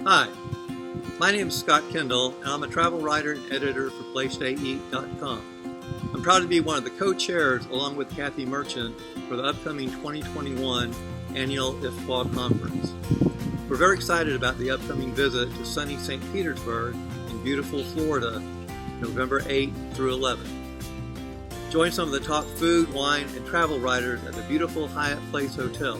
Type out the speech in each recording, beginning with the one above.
Hi, my name is Scott Kendall, and I'm a travel writer and editor for PlaceToEat.com. I'm proud to be one of the co-chairs, along with Kathy Merchant, for the upcoming 2021 Annual IFWTWA Conference. We're very excited about the upcoming visit to sunny St. Petersburg in beautiful Florida, November 8th through 11th. Join some of the top food, wine, and travel writers at the beautiful Hyatt Place Hotel.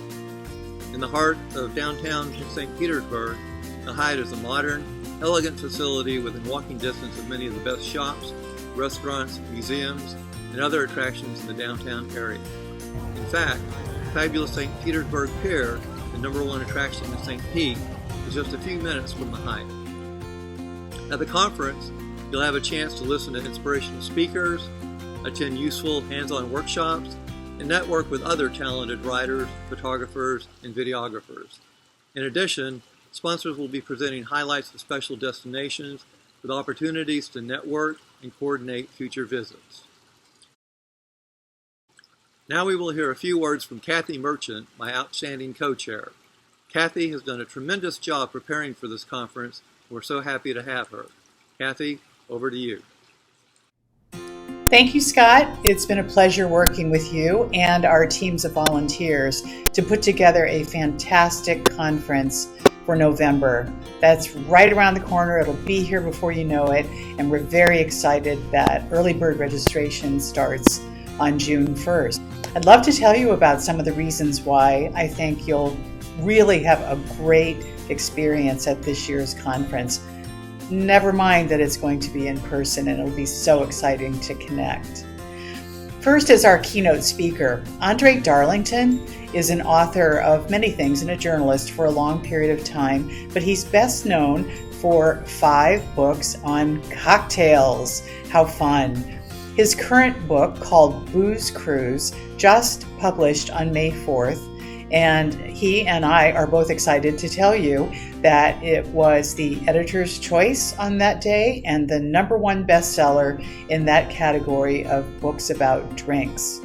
In the heart of downtown St. Petersburg, the Hyatt is a modern, elegant facility within walking distance of many of the best shops, restaurants, museums, and other attractions in the downtown area. In fact, the fabulous St. Petersburg Pier, the #1 attraction in St. Pete, is just a few minutes from the Hyatt. At the conference, you'll have a chance to listen to inspirational speakers, attend useful hands-on workshops, and network with other talented writers, photographers, and videographers. In addition, sponsors will be presenting highlights of special destinations with opportunities to network and coordinate future visits. Now we will hear a few words from Kathy Merchant, my outstanding co-chair. Kathy has done a tremendous job preparing for this conference. We're so happy to have her. Kathy, over to you. Thank you, Scott. It's been a pleasure working with you and our teams of volunteers to put together a fantastic conference for November. That's right around the corner. It'll be here before you know it, and we're very excited that early bird registration starts on June 1st. I'd love to tell you about some of the reasons why I think you'll really have a great experience at this year's conference. Never mind that it's going to be in person, and it'll be so exciting to connect. First is our keynote speaker. Andre Darlington is an author of many things and a journalist for a long period of time, but he's best known for 5 books on cocktails. How fun. His current book, called Booze Cruise, just published on May 4th, and he and I are both excited to tell you that it was the editor's choice on that day and the #1 bestseller in that category of books about drinks.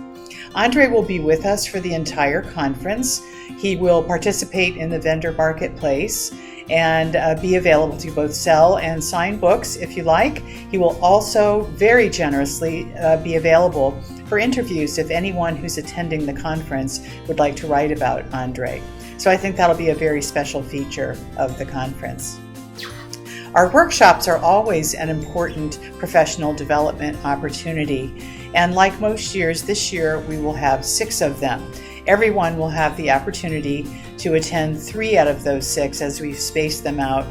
Andre will be with us for the entire conference. He will participate in the vendor marketplace and be available to both sell and sign books if you like. He will also very generously be available for interviews if anyone who's attending the conference would like to write about Andre. So I think that'll be a very special feature of the conference. Our workshops are always an important professional development opportunity, and like most years, this year we will have 6 of them. Everyone will have the opportunity to attend 3 out of those 6 as we've spaced them out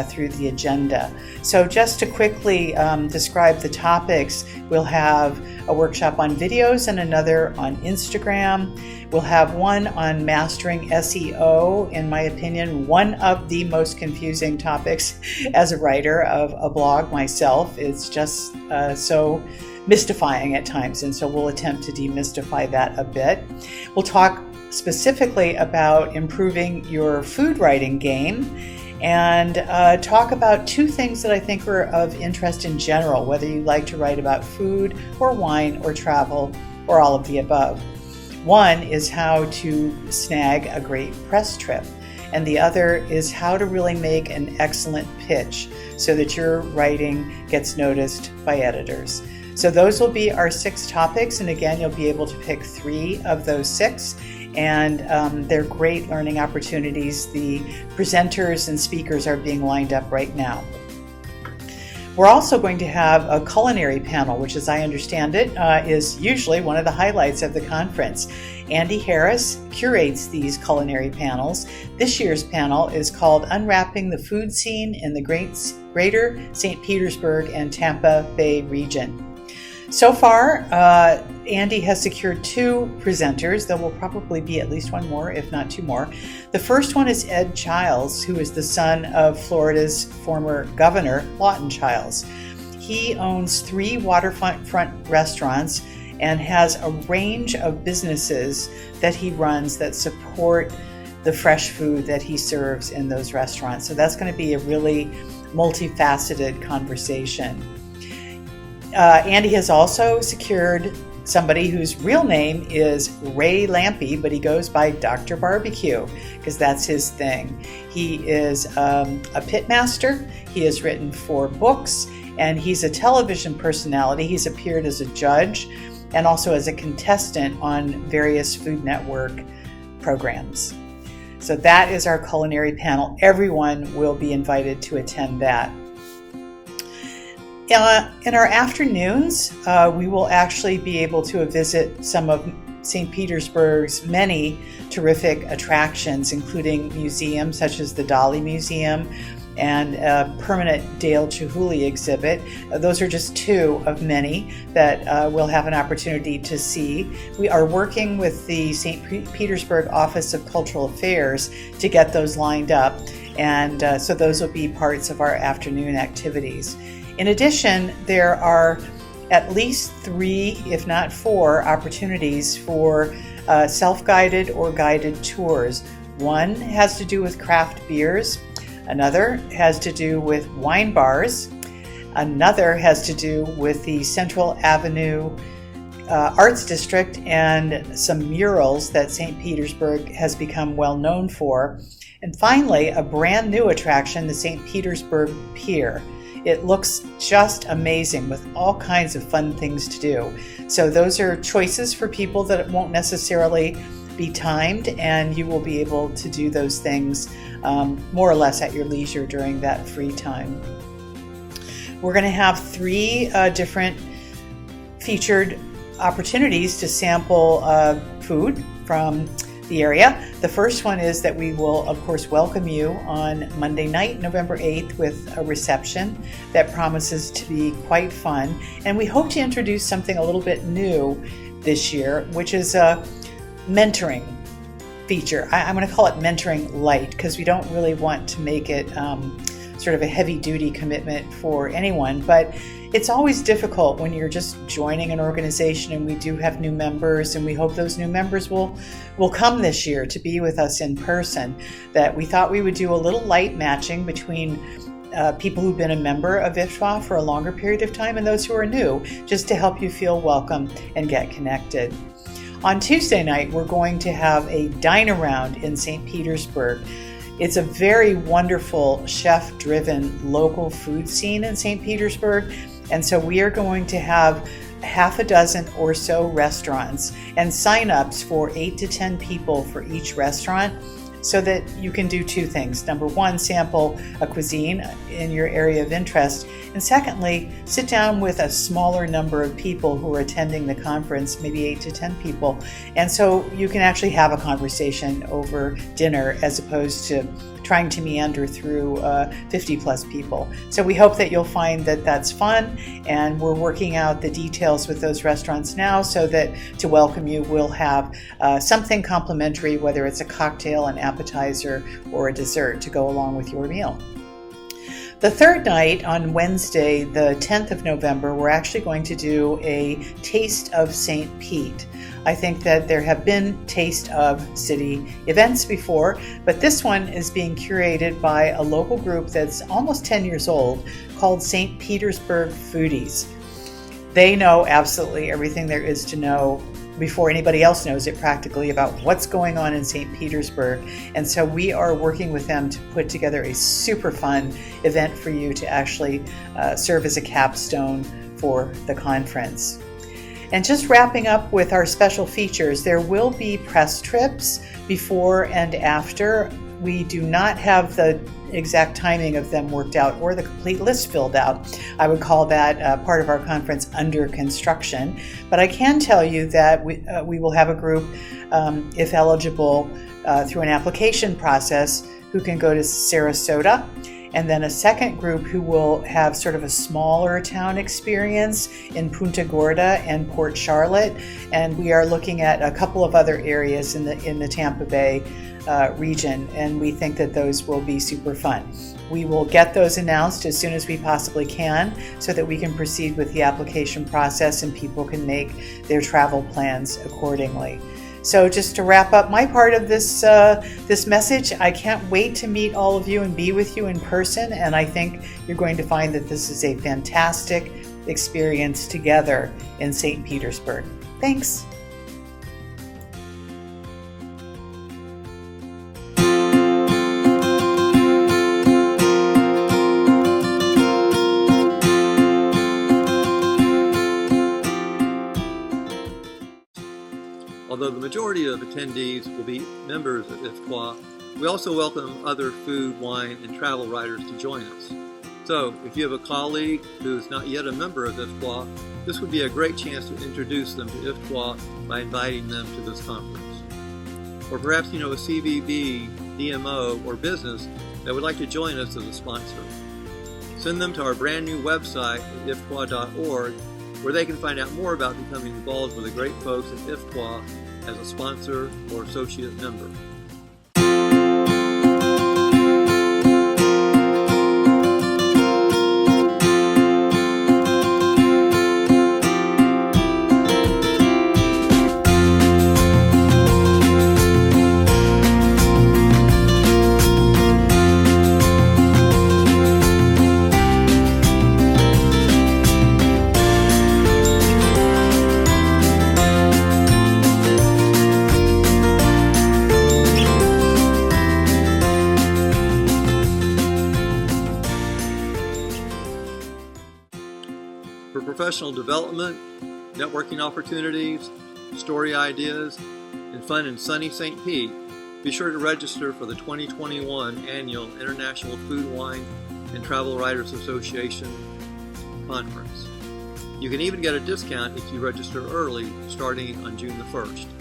through the agenda. So just to quickly describe the topics, we'll have a workshop on videos and another on Instagram. We'll have one on mastering SEO, in my opinion, one of the most confusing topics as a writer of a blog myself. It's just so mystifying at times, and so we'll attempt to demystify that a bit. We'll talk specifically about improving your food writing game and talk about 2 things that I think are of interest in general, whether you like to write about food or wine or travel or all of the above. One is how to snag a great press trip, and the other is how to really make an excellent pitch so that your writing gets noticed by editors. So those will be our 6 topics, and again, you'll be able to pick 3 of those 6, and they're great learning opportunities. The presenters and speakers are being lined up right now. We're also going to have a culinary panel, which, as I understand it, is usually one of the highlights of the conference. Andy Harris curates these culinary panels. This year's panel is called Unwrapping the Food Scene in the Greater St. Petersburg and Tampa Bay Region. So far, Andy has secured 2 presenters. There will probably be at least 1 more, if not 2 more. The first one is Ed Childs, who is the son of Florida's former governor, Lawton Childs. He owns 3 waterfront restaurants and has a range of businesses that he runs that support the fresh food that he serves in those restaurants. So that's going to be a really multifaceted conversation. Andy has also secured somebody whose real name is Ray Lampe, but he goes by Dr. Barbecue because that's his thing. He is a pit master. He has written 4 books, and he's a television personality. He's appeared as a judge and also as a contestant on various Food Network programs. So that is our culinary panel. Everyone will be invited to attend that. In our afternoons, we will actually be able to visit some of St. Petersburg's many terrific attractions, including museums such as the Dali Museum and a permanent Dale Chihuly exhibit. Those are just 2 of many that we'll have an opportunity to see. We are working with the St. Petersburg Office of Cultural Affairs to get those lined up, and so those will be parts of our afternoon activities. In addition, there are at least 3, if not 4, opportunities for self-guided or guided tours. One has to do with craft beers. Another has to do with wine bars. Another has to do with the Central Avenue Arts District and some murals that St. Petersburg has become well known for. And finally, a brand new attraction, the St. Petersburg Pier. It looks just amazing with all kinds of fun things to do. So those are choices for people that won't necessarily be timed, and you will be able to do those things more or less at your leisure during that free time. We're going to have 3 different featured opportunities to sample food from the area. The first one is that we will, of course, welcome you on Monday night, November 8th, with a reception that promises to be quite fun. And we hope to introduce something a little bit new this year, which is a mentoring feature. I'm going to call it mentoring light because we don't really want to make it sort of a heavy-duty commitment for anyone, but it's always difficult when you're just joining an organization, and we do have new members, and we hope those new members will come this year to be with us in person. That we thought we would do a little light matching between people who've been a member of IFWTWA for a longer period of time and those who are new, just to help you feel welcome and get connected. On Tuesday night, we're going to have a dine-around in St. Petersburg. It's a very wonderful chef-driven local food scene in St. Petersburg. And so we are going to have half a dozen or so restaurants and sign-ups for 8 to 10 people for each restaurant, so that you can do 2 things. Number 1, sample a cuisine in your area of interest. And secondly, sit down with a smaller number of people who are attending the conference, maybe 8 to 10 people. And so you can actually have a conversation over dinner as opposed to trying to meander through 50 plus people. So we hope that you'll find that that's fun, and we're working out the details with those restaurants now so that to welcome you we'll have something complimentary, whether it's a cocktail, an appetizer, or a dessert to go along with your meal. The third night, on Wednesday, the 10th of November, we're actually going to do a Taste of St. Pete. I think that there have been Taste of City events before, but this one is being curated by a local group that's almost 10 years old called St. Petersburg Foodies. They know absolutely everything there is to know before anybody else knows it practically about what's going on in St. Petersburg. And so we are working with them to put together a super fun event for you to actually serve as a capstone for the conference. And just wrapping up with our special features, there will be press trips before and after. We do not have the exact timing of them worked out or the complete list filled out. I would call that part of our conference under construction. But I can tell you that we will have a group, if eligible, through an application process, who can go to Sarasota, and then a second group who will have sort of a smaller town experience in Punta Gorda and Port Charlotte. And we are looking at a couple of other areas in the Tampa Bay region, and we think that those will be super fun. We will get those announced as soon as we possibly can so that we can proceed with the application process and people can make their travel plans accordingly. So just to wrap up my part of this message, I can't wait to meet all of you and be with you in person, and I think you're going to find that this is a fantastic experience together in St. Petersburg. Thanks. Although the majority of attendees will be members of IFWTWA, we also welcome other food, wine, and travel writers to join us. So, if you have a colleague who is not yet a member of IFWTWA, this would be a great chance to introduce them to IFWTWA by inviting them to this conference. Or perhaps you know a CVB, DMO, or business that would like to join us as a sponsor. Send them to our brand new website at IFWTWA.org, where they can find out more about becoming involved with the great folks at IFWTWA as a sponsor or associate member. For professional development, networking opportunities, story ideas, and fun in sunny St. Pete, be sure to register for the 2021 Annual International Food, Wine, and Travel Writers Association Conference. You can even get a discount if you register early, starting on June the 1st.